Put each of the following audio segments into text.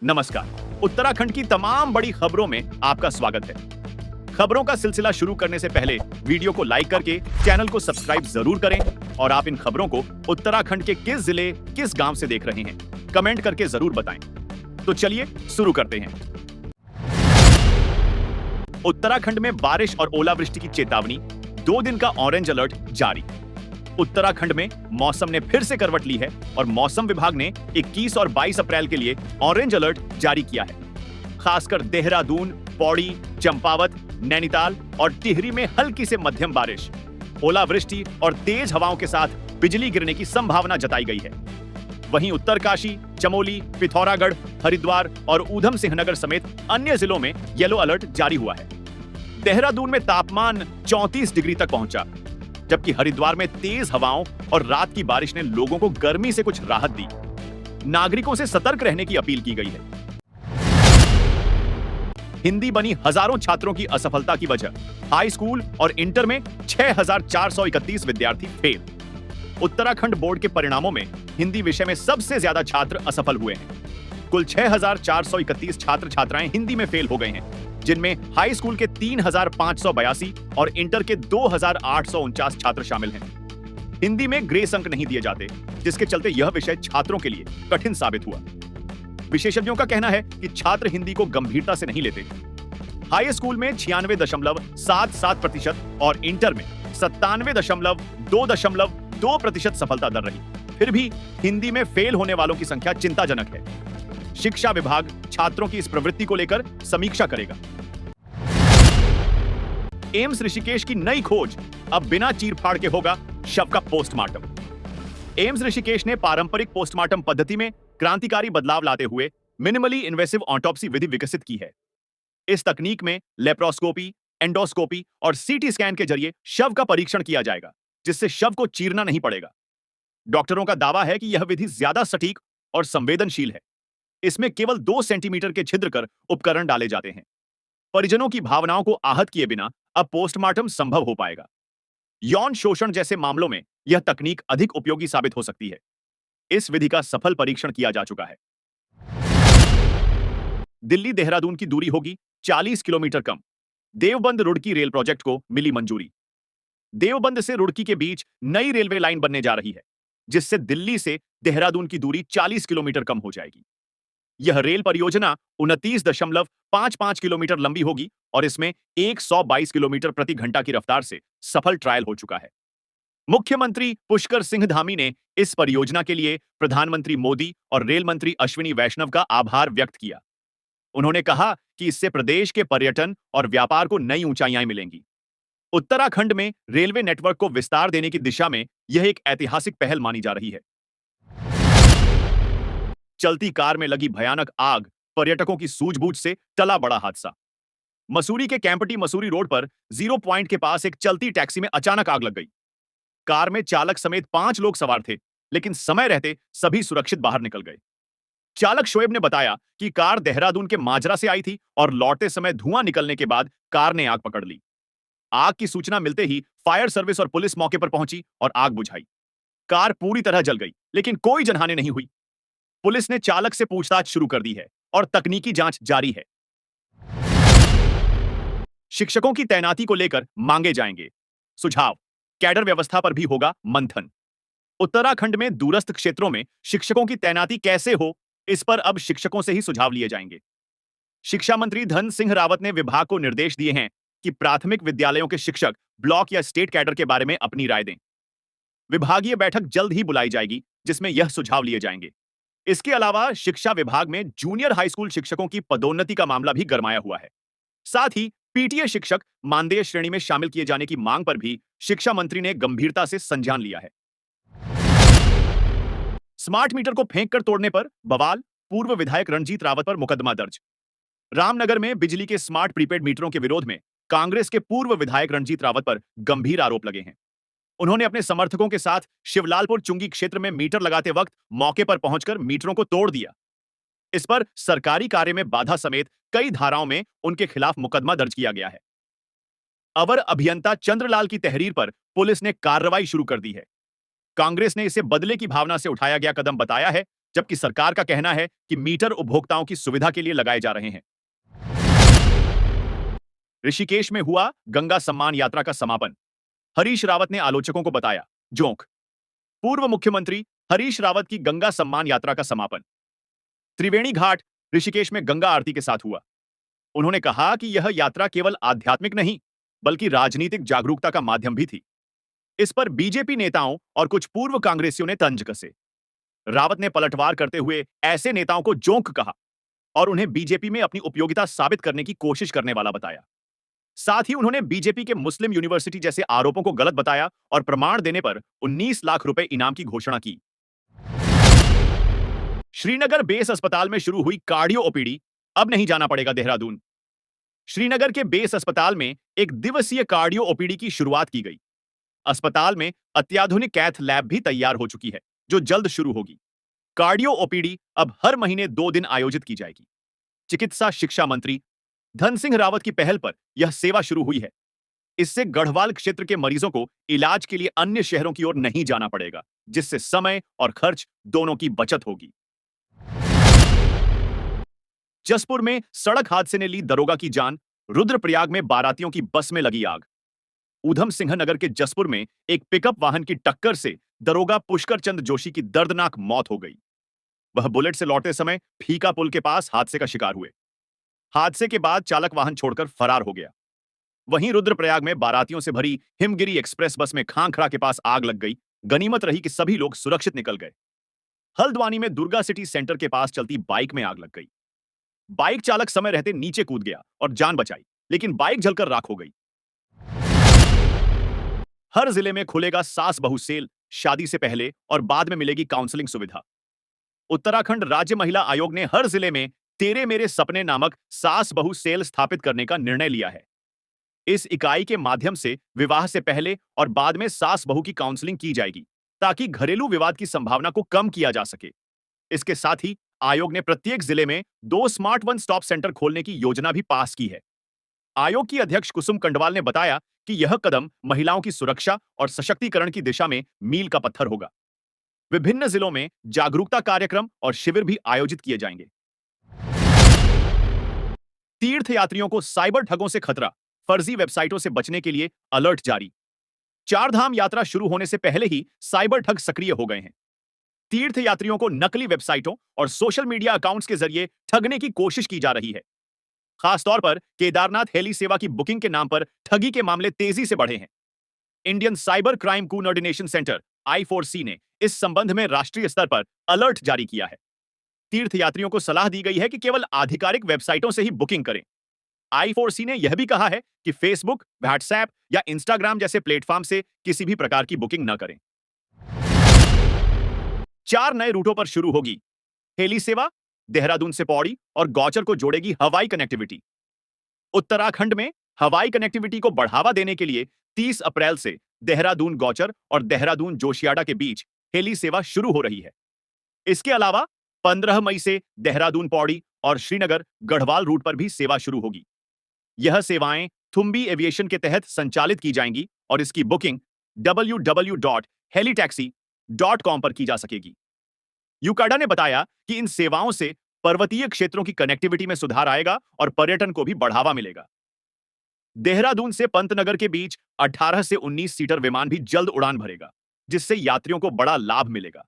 नमस्कार। उत्तराखंड की तमाम बड़ी खबरों में आपका स्वागत है। खबरों का सिलसिला शुरू करने से पहले वीडियो को लाइक करके चैनल को सब्सक्राइब जरूर करें और आप इन खबरों को उत्तराखंड के किस जिले, किस गांव से देख रहे हैं, कमेंट करके जरूर बताएं। तो चलिए शुरू करते हैं। उत्तराखंड में बारिश और ओलावृष्टि की चेतावनी, 2 दिन का ऑरेंज अलर्ट जारी। उत्तराखंड में मौसम ने फिर से करवट ली है और मौसम विभाग ने 21 और 22 अप्रैल के लिए ऑरेंज अलर्ट जारी किया है। खासकर देहरादून, पौड़ी, चंपावत, नैनीताल और टिहरी में हल्की से मध्यम बारिश, ओलावृष्टि और तेज हवाओं के साथ बिजली गिरने की संभावना जताई गई है। वहीं उत्तरकाशी, चमोली, पिथौरागढ़, हरिद्वार और ऊधम सिंह नगर समेत अन्य जिलों में येलो अलर्ट जारी हुआ है। देहरादून में तापमान 34 डिग्री तक पहुंचा, जबकि हरिद्वार में तेज हवाओं और रात की बारिश ने लोगों को गर्मी से कुछ राहत दी। नागरिकों से सतर्क रहने की अपील की गई है। हिंदी बनी हजारों छात्रों की असफलता की वजह, हाई स्कूल और इंटर में 6,431 विद्यार्थी फेल। उत्तराखंड बोर्ड के परिणामों में हिंदी विषय में सबसे ज्यादा छात्र असफल हुए हैं। कुल 6,431 छात्र छात्राएं हिंदी में फेल हो गए हैं, जिनमें हाई स्कूल के 3,582 और इंटर के 2,849 छात्र शामिल हैं। हिंदी में ग्रेस अंक नहीं दिए जाते, जिसके चलते यह विषय छात्रों के लिए कठिन साबित हुआ। विशेषज्ञों का कहना है कि छात्र हिंदी को गंभीरता से नहीं लेते। हाई स्कूल में 96.77% और इंटर में 97.2% सफलता दर रही। फिर भी हिंदी में फेल होने वालों की संख्या चिंताजनक है। शिक्षा विभाग छात्रों की इस प्रवृत्ति को लेकर समीक्षा करेगा। एम्स ऋषिकेश की नई खोज, अब बिना चीरफाड़ के होगा शव का पोस्टमार्टम। एम्स ऋषिकेश ने पारंपरिक पोस्टमार्टम पद्धति में क्रांतिकारी बदलाव लाते हुए मिनिमली इन्वेसिव ऑटोप्सी विधि विकसित की है। इस तकनीक में लेप्रोस्कोपी, एंडोस्कोपी और सीटी स्कैन के जरिए शव का परीक्षण किया जाएगा, जिससे शव को चीरना नहीं पड़ेगा। डॉक्टरों का दावा है कि यह विधि ज्यादा सटीक और संवेदनशील है। इसमें केवल 2 सेंटीमीटर के छिद्र कर उपकरण डाले जाते हैं। परिजनों की भावनाओं को आहत किए बिना अब पोस्टमार्टम संभव हो पाएगा। यौन शोषण जैसे मामलों में यह तकनीक अधिक उपयोगी साबित हो सकती है। इस विधि का सफल परीक्षण किया जा चुका है। दिल्ली देहरादून की दूरी होगी 40 किलोमीटर कम। देवबंद रुड़की रेल प्रोजेक्ट को मिली मंजूरी। देवबंद से रुड़की के बीच नई रेलवे लाइन बनने जा रही है, जिससे दिल्ली से देहरादून की दूरी 40 किलोमीटर कम हो जाएगी। यह रेल परियोजना 29.55 किलोमीटर लंबी होगी और इसमें 122 किलोमीटर प्रति घंटा की रफ्तार से सफल ट्रायल हो चुका है। मुख्यमंत्री पुष्कर सिंह धामी ने इस परियोजना के लिए प्रधानमंत्री मोदी और रेल मंत्री अश्विनी वैष्णव का आभार व्यक्त किया। उन्होंने कहा कि इससे प्रदेश के पर्यटन और व्यापार को नई ऊंचाइयां मिलेंगी। उत्तराखंड में रेलवे नेटवर्क को विस्तार देने की दिशा में यह एक ऐतिहासिक पहल मानी जा रही है। चलती कार में लगी भयानक आग, पर्यटकों की सूझबूझ से टला बड़ा हादसा। मसूरी के कैंपटी मसूरी रोड पर 0 पॉइंट के पास एक चलती टैक्सी में अचानक आग लग गई। कार में चालक समेत 5 लोग सवार थे, लेकिन समय रहते सभी सुरक्षित बाहर निकल गए। चालक शोएब ने बताया कि कार देहरादून के माजरा से आई थी और लौटते समय धुआं निकलने के बाद कार ने आग पकड़ ली। आग की सूचना मिलते ही फायर सर्विस और पुलिस मौके पर पहुंची और आग बुझाई। कार पूरी तरह जल गई, लेकिन कोई जनहानि नहीं हुई। पुलिस ने चालक से पूछताछ शुरू कर दी है और तकनीकी जांच जारी है। शिक्षकों की तैनाती को लेकर मांगे जाएंगे सुझाव, कैडर व्यवस्था पर भी होगा मंथन। उत्तराखंड में दूरस्थ क्षेत्रों में शिक्षकों की तैनाती कैसे हो, इस पर अब शिक्षकों से ही सुझाव लिए जाएंगे। शिक्षा मंत्री धन सिंह रावत ने विभाग को निर्देश दिए हैं कि प्राथमिक विद्यालयों के शिक्षक ब्लॉक या स्टेट कैडर के बारे में अपनी राय दें। विभागीय बैठक जल्द ही बुलाई जाएगी, जिसमें यह सुझाव लिए जाएंगे। इसके अलावा शिक्षा विभाग में जूनियर हाई स्कूल शिक्षकों की पदोन्नति का मामला भी गरमाया हुआ है। साथ ही पीटीए शिक्षक मानदेय श्रेणी में शामिल किए जाने की मांग पर भी शिक्षा मंत्री ने गंभीरता से संज्ञान लिया है। स्मार्ट मीटर को फेंक कर तोड़ने पर बवाल, पूर्व विधायक रणजीत रावत पर मुकदमा दर्ज। रामनगर में बिजली के स्मार्ट प्रीपेड मीटरों के विरोध में कांग्रेस के पूर्व विधायक रणजीत रावत पर गंभीर आरोप लगे हैं। उन्होंने अपने समर्थकों के साथ शिवलालपुर चुंगी क्षेत्र में मीटर लगाते वक्त मौके पर पहुंचकर मीटरों को तोड़ दिया। इस पर सरकारी कार्य में बाधा समेत कई धाराओं में उनके खिलाफ मुकदमा दर्ज किया गया है। अवर अभियंता चंद्रलाल की तहरीर पर पुलिस ने कार्रवाई शुरू कर दी है। कांग्रेस ने इसे बदले की भावना से उठाया गया कदम बताया है जबकि सरकार का कहना है कि मीटर उपभोक्ताओं की सुविधा के लिए लगाए जा रहे हैं। ऋषिकेश में हुआ गंगा सम्मान यात्रा का समापन। हरीश रावत ने आलोचकों को बताया जोंक। पूर्व मुख्यमंत्री हरीश रावत की गंगा सम्मान यात्रा का समापन त्रिवेणी घाट ऋषिकेश में गंगा आरती के साथ हुआ। उन्होंने कहा कि यह यात्रा केवल आध्यात्मिक नहीं बल्कि राजनीतिक जागरूकता का माध्यम भी थी। इस पर बीजेपी नेताओं और कुछ पूर्व कांग्रेसियों ने तंज कसे। रावत ने पलटवार करते हुए ऐसे नेताओं को जोंक कहा और उन्हें बीजेपी में अपनी उपयोगिता साबित करने की कोशिश करने वाला बताया। साथ ही उन्होंने बीजेपी के मुस्लिम यूनिवर्सिटी जैसे आरोपों को गलत बताया और प्रमाण देने पर 19 लाख रुपए इनाम की घोषणा की। श्रीनगर बेस अस्पताल में शुरू हुई कार्डियो ओपीडी, अब नहीं जाना पड़ेगा देहरादून। श्रीनगर के बेस अस्पताल में एक दिवसीय कार्डियो ओपीडी की शुरुआत की गई। अस्पताल में अत्याधुनिक कैथ लैब भी तैयार हो चुकी है, जो जल्द शुरू होगी। कार्डियो ओपीडी अब हर महीने 2 दिन आयोजित की जाएगी। चिकित्सा शिक्षा मंत्री धन सिंह रावत की पहल पर यह सेवा शुरू हुई है। इससे गढ़वाल क्षेत्र के मरीजों को इलाज के लिए अन्य शहरों की ओर नहीं जाना पड़ेगा, जिससे समय और खर्च दोनों की बचत होगी। जसपुर में सड़क हादसे ने ली दरोगा की जान। रुद्रप्रयाग में बारातियों की बस में लगी आग। ऊधम सिंह नगर के जसपुर में एक पिकअप वाहन की टक्कर से दरोगा पुष्कर चंद जोशी की दर्दनाक मौत हो गई। वह बुलेट से लौटते समय फीका पुल के पास हादसे का शिकार हुए। हादसे के बाद चालक वाहन छोड़कर फरार हो गया। वहीं रुद्रप्रयाग में बारातियों से भरी हिमगिरी एक्सप्रेस बस में खांखड़ा के पास आग लग गई। गनीमत रही कि सभी लोग सुरक्षित निकल गए। हल्द्वानी में दुर्गा सिटी सेंटर के पास चलती बाइक में आग लग गई। बाइक चालक समय रहते नीचे कूद गया और जान बचाई, लेकिन बाइक जलकर राख हो गई। हर जिले में खुलेगा सास बहू सेल, शादी से पहले और बाद में मिलेगी काउंसलिंग सुविधा। उत्तराखंड राज्य महिला आयोग ने हर जिले में तेरे मेरे सपने नामक सास बहू सेल स्थापित करने का निर्णय लिया है। इस इकाई के माध्यम से विवाह से पहले और बाद में सास बहू की काउंसलिंग की जाएगी, ताकि घरेलू विवाद की संभावना को कम किया जा सके। इसके साथ ही आयोग ने प्रत्येक जिले में 2 स्मार्ट वन स्टॉप सेंटर खोलने की योजना भी पास की है। आयोग की अध्यक्ष कुसुम कंडवाल ने बताया कि यह कदम महिलाओं की सुरक्षा और सशक्तिकरण की दिशा में मील का पत्थर होगा। विभिन्न जिलों में जागरूकता कार्यक्रम और शिविर भी आयोजित किए जाएंगे। तीर्थयात्रियों को साइबर ठगों से खतरा, फर्जी वेबसाइटों से बचने के लिए अलर्ट जारी। चारधाम यात्रा शुरू होने से पहले ही साइबर ठग सक्रिय हो गए हैं। तीर्थयात्रियों को नकली वेबसाइटों और सोशल मीडिया अकाउंट्स के जरिए ठगने की कोशिश की जा रही है। खासतौर पर केदारनाथ हेली सेवा की बुकिंग के नाम पर ठगी के मामले तेजी से बढ़े हैं। Indian cyber crime coordination centre I4C ने इस संबंध में राष्ट्रीय स्तर पर अलर्ट जारी किया है। तीर्थयात्रियों को सलाह दी गई है कि केवल आधिकारिक वेबसाइटों से ही बुकिंग करें। I4C ने यह भी कहा है कि फेसबुक, व्हाट्सएप या इंस्टाग्राम जैसे प्लेटफॉर्म से किसी भी प्रकार की बुकिंग न करें। 4 नए रूटों पर शुरू होगी हेली सेवा। देहरादून से पौड़ी और गौचर को जोड़ेगी हवाई कनेक्टिविटी। उत्तराखंड में हवाई कनेक्टिविटी को बढ़ावा देने के लिए 30 अप्रैल से देहरादून गौचर और देहरादून जोशियाड़ा के बीच हेली सेवा शुरू हो रही है। इसके अलावा 15 मई से देहरादून पौड़ी और श्रीनगर गढ़वाल रूट पर भी सेवा शुरू होगी। यह सेवाएं थुम्बी एविएशन के तहत संचालित की जाएंगी और इसकी बुकिंग www.helitaxi.com पर की जा सकेगी। यूकाडा ने बताया कि इन सेवाओं से पर्वतीय क्षेत्रों की कनेक्टिविटी में सुधार आएगा और पर्यटन को भी बढ़ावा मिलेगा। देहरादून से पंतनगर के बीच 18 से 19 सीटर विमान भी जल्द उड़ान भरेगा, जिससे यात्रियों को बड़ा लाभ मिलेगा।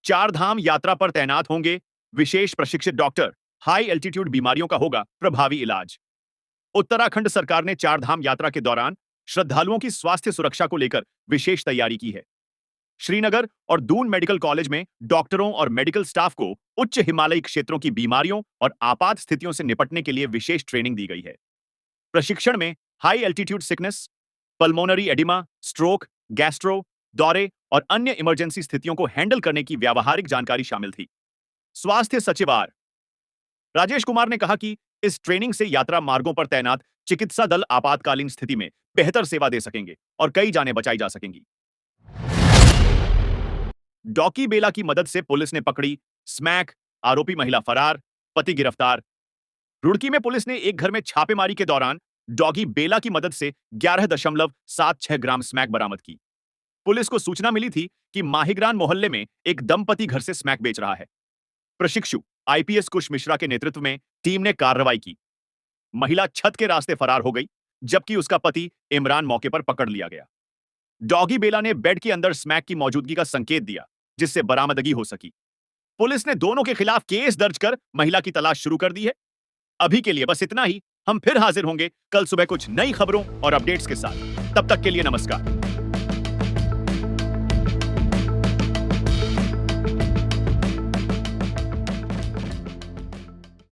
चारधाम यात्रा पर तैनात होंगे विशेष प्रशिक्षित डॉक्टर। हाई एल्टीट्यूड बीमारियों का होगा प्रभावी इलाज। उत्तराखंड सरकार ने चारधाम यात्रा के दौरान श्रद्धालुओं की स्वास्थ्य सुरक्षा को लेकर विशेष तैयारी की है। श्रीनगर और दून मेडिकल कॉलेज में डॉक्टरों और मेडिकल स्टाफ को उच्च हिमालयी क्षेत्रों की बीमारियों और आपात स्थितियों से निपटने के लिए विशेष ट्रेनिंग दी गई है। प्रशिक्षण में high altitude sickness, pulmonary oedema, stroke, gastro, दौरे और अन्य इमरजेंसी स्थितियों को हैंडल करने की व्यावहारिक जानकारी शामिल थी। स्वास्थ्य सचिव आर राजेश कुमार ने कहा कि इस ट्रेनिंग से यात्रा मार्गों पर तैनात चिकित्सा दल आपातकालीन स्थिति में बेहतर सेवा दे सकेंगे और कई जानें बचाई जा सकेंगी। डॉकी बेला की मदद से पुलिस ने पकड़ी स्मैक, आरोपी महिला फरार, पति गिरफ्तार। रुड़की में पुलिस ने एक घर में छापेमारी के दौरान डॉगी बेला की मदद से 11.76 ग्राम स्मैक बरामद की। पुलिस को सूचना मिली थी कि माहिग्रान मोहल्ले में एक दंपति घर से स्मैक बेच रहा है। प्रशिक्षु आईपीएस कुश मिश्रा के नेतृत्व में टीम ने कार्रवाई की। महिला छत के रास्ते फरार हो गई, जबकि उसका पति इमरान मौके पर पकड़ लिया गया। डॉगी बेला ने बेड के अंदर स्मैक की मौजूदगी का संकेत दिया, जिससे बरामदगी हो सकी। पुलिस ने दोनों के खिलाफ केस दर्ज कर महिला की तलाश शुरू कर दी है। अभी के लिए बस इतना ही। हम फिर हाजिर होंगे कल सुबह कुछ नई खबरों और अपडेट्स के साथ। तब तक के लिए नमस्कार।